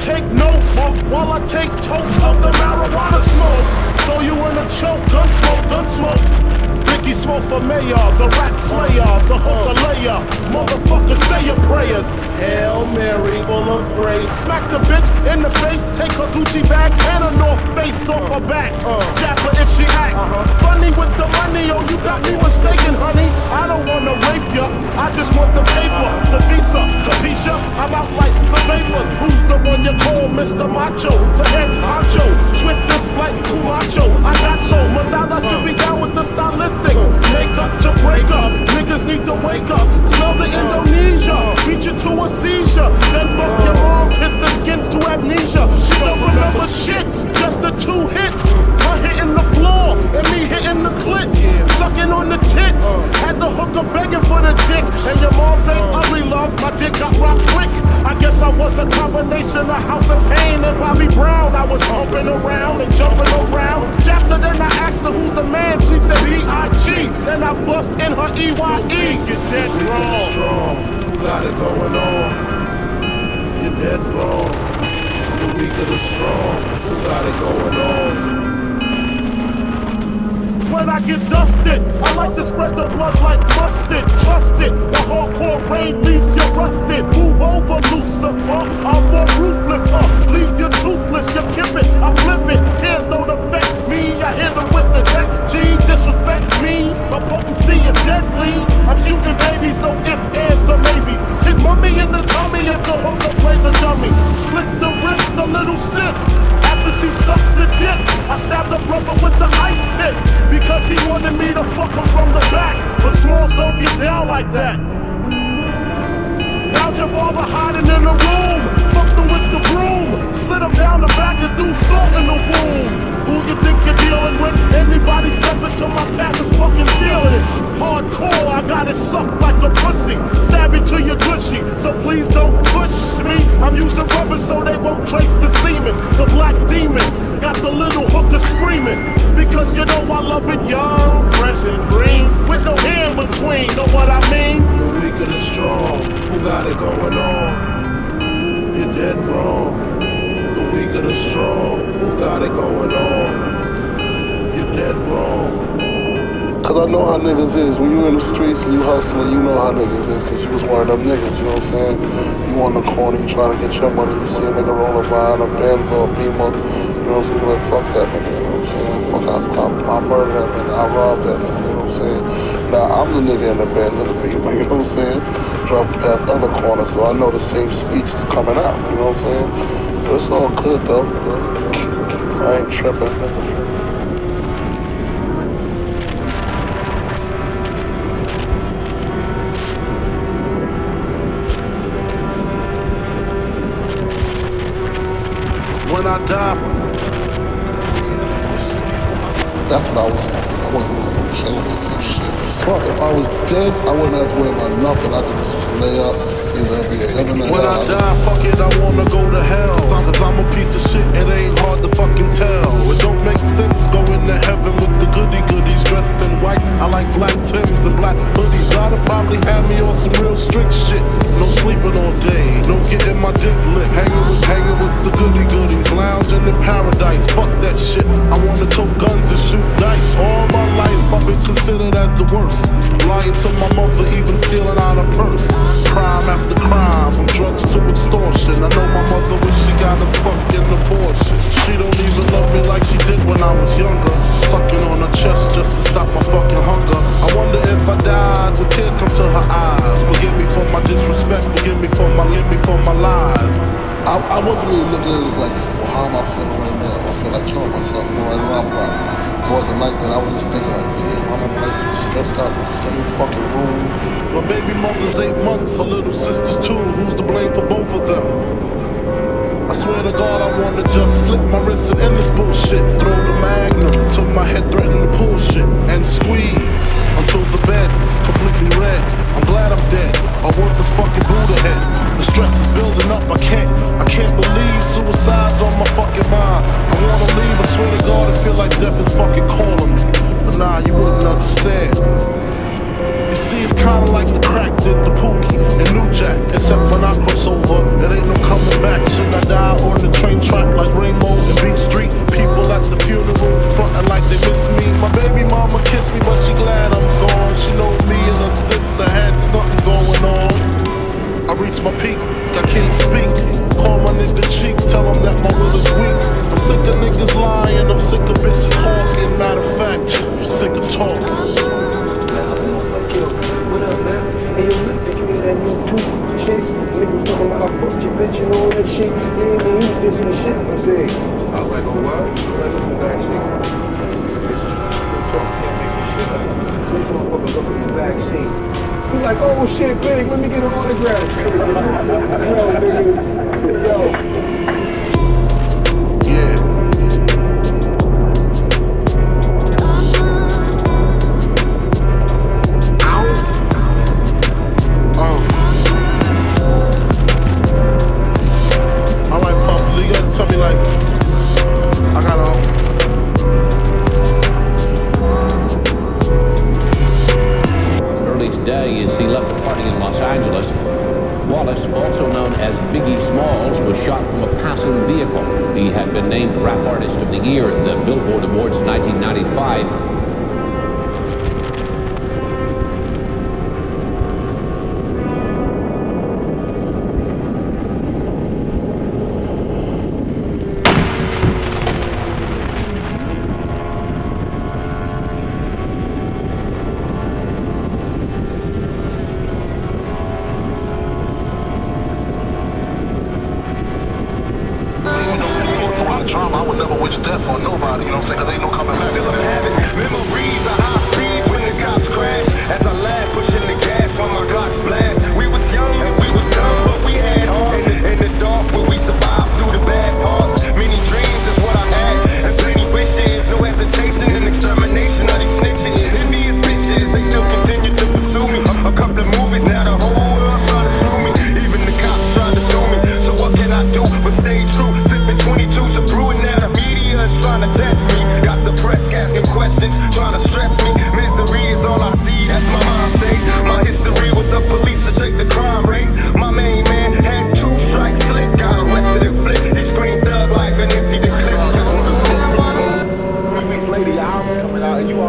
take notes while I take totes of the marijuana smoke. Throw you in a choke, gun smoke. Biggie smokes for mayor, the rap slayer, the hooker layer. Motherfucker, say your prayers. Hail Mary, full of grace. Smack the bitch in the face, take her Gucci bag and a North Face off her back. Jab her if she act funny with the money. Oh, you got me mistaken, honey. I don't wanna rape ya, I just want the paper, the visa, capisha. I'm out like the vapors. Who's the one you call Mr. Macho? The head honcho, swiftest like Kumacho. I got so much out, I should be down with the stylistics. Make up to break up, niggas need to wake up. Smell the Indonesia, beat you to a seizure. Then fuck your moms, hit the skins to amnesia. She don't remember shit, just the 2 hits. Her hitting the floor, and me hitting the clits. Sucking on the tits, had the hooker begging for the dick. And your moms ain't ugly, love, my dick got rocked quick. I guess I was a combination of House of Pain and Bobby Brown. I was humping around and jumping around. Chapter, then I asked her who's the man. She said B.I.G. Then I bust in her E.Y.E. Get dead wrong. Who got it going on? You're dead wrong. The weak of the strong. Who got it going on? When I get dusted, I like to spread the blood like mustard. Trust it, the hardcore rain leaves you rusted. Move over, Lucifer, I'm more ruthless. Leave you toothless, you kip it, I flip it. Tears don't affect me, I hit them with the tech G. Disrespect me, my potency is deadly. I'm shooting babies, no ifs, ands, or maybes. Hit mummy in the tummy if the hooker plays a dummy. Slit the wrist, the little sis. After she sucked the dick, I stabbed a brother with the ice pick. Because he wanted me to fuck him from the back. But Smalls don't get down like that. Found your father hiding in the room. Fucked him with the broom. Slid him down the back and threw salt in the wound. Who you think you're dealing with? Anybody step into my path is fucking feeling it. Hardcore, I got it sucked like a pussy. Stab it to your gushy, so please don't push me. I'm using rubber so they won't trace the semen. The black demon got the little hooker screaming. Because you know I love it young, fresh and green, with no hair in between, know what I mean? The weak of the strong, who got it going on? You're dead wrong. The weak of the strong, who got it going on? You're dead wrong. Cause I know how niggas is. When you in the streets and you hustling, you know how niggas is. Cause you was one of them niggas, you know what I'm saying? You on the corner, you trying to get your money, you see a nigga rolling by in a Benz or a Beamer, you know what I'm saying? Like, fuck that nigga, you know what I'm saying? Fuck, I murder that nigga, I rob that nigga, you know what I'm saying? Now, I'm the nigga in the Benz and the Beamer, you know what I'm saying? Driving past other corners, so I know the same speech is coming out, you know what I'm saying? But it's all good though, I ain't tripping. When I die, that's what I wasn't killing and shit. Fuck, if I was dead, I wouldn't have to worry about nothing. I could just lay up, either be a heaven or hell. when I die, fuck it, I wanna go to hell. Cause I'm a piece of shit, it ain't hard to fucking tell. It don't make sense going to heaven with the goodies dressed in white. I like black Timbs and black hoodies. Gotta probably have me on some real strict shit. No sleeping all day, no getting my dick lit. Hanging with the goodies, lounging in paradise. Fuck that shit, I wanna tote guns and shoot dice. All my life I've been considered as the worst. Lying to my mother, even stealing out her purse. Crime after crime, from drugs to extortion. I know my mother wish she got a fucking abortion. She don't even love me like she did when I was younger. Sucking on her chest just to stop my fucking hunger. I wonder if I died, would tears come to her eyes? Forgive me for my disrespect, forgive me for my lies. I wasn't really looking at it as like, well, how am I feeling right now? I feel like killing myself, you know, right around right. It wasn't like that. I was just thinking like, damn, I'm like stressed out in the same fucking room. My baby mother's 8 months, her little sister's 2. Who's to blame for both of them? I swear to God, I wanna just slip my wrist and end this bullshit. Throw the magnum till my head threaten to pull shit and squeeze until the bed's completely red. I'm glad I'm dead. I work this fucking Buddha head. The stress is building up. I can't believe suicide's on my fucking mind. I wanna leave. I swear to God, I feel like death is fucking calling me. But nah, you wouldn't understand. You see, See, it's kinda like the crack did the Pookie and New Jack. Except when I cross over, it ain't no coming back. Should I die on the train track like Rainbow and Beat Street? People at the funeral frontin' like they miss me. My baby mama kissed me, but she glad I'm gone. She know me and her sister had something going on. I reached my peak, I can't speak. Call my nigga cheek, tell him that my will is weak. I'm sick of niggas lying, I'm sick of bitches hawking. Matter of fact, I'm sick of talking. What up, man? Hey, yo, look, did you hear that new tooth shit? Niggas talking about I fucked your bitch and all that shit. Yeah, man, he was dissing the shit up big. I was like, oh, what? Like, look in the back seat. This is talk, can't make this shit up. This motherfucker look in the back seat. He like, oh, shit, big, let me get an autograph. Yo, nigga. Yo. Also known as Biggie Smalls, was shot from a passing vehicle. He had been named Rap Artist of the Year at the Billboard Awards in 1995. Drama, I would never wish death on nobody, you know what I'm saying? Cause ain't no coming back. Still I'm having memories of high speeds when the cops crash. As I laugh, pushing the gas while my Glocks blast. We was young and we was dumb, but we had heart. In the dark where we survived through the bad parts. Many dreams is what I had, and plenty wishes. No hesitation and extermination of these snitches. Envious bitches, they still continue to pursue me. A couple of movies, now the whole world's trying to slew me. Even the cops tried to sue me. So what can I do but stay true? Sipping 22s of brewing, now the media is trying to test me. Got the press asking questions, trying to stress me. Misery is all I see, that's my mind state.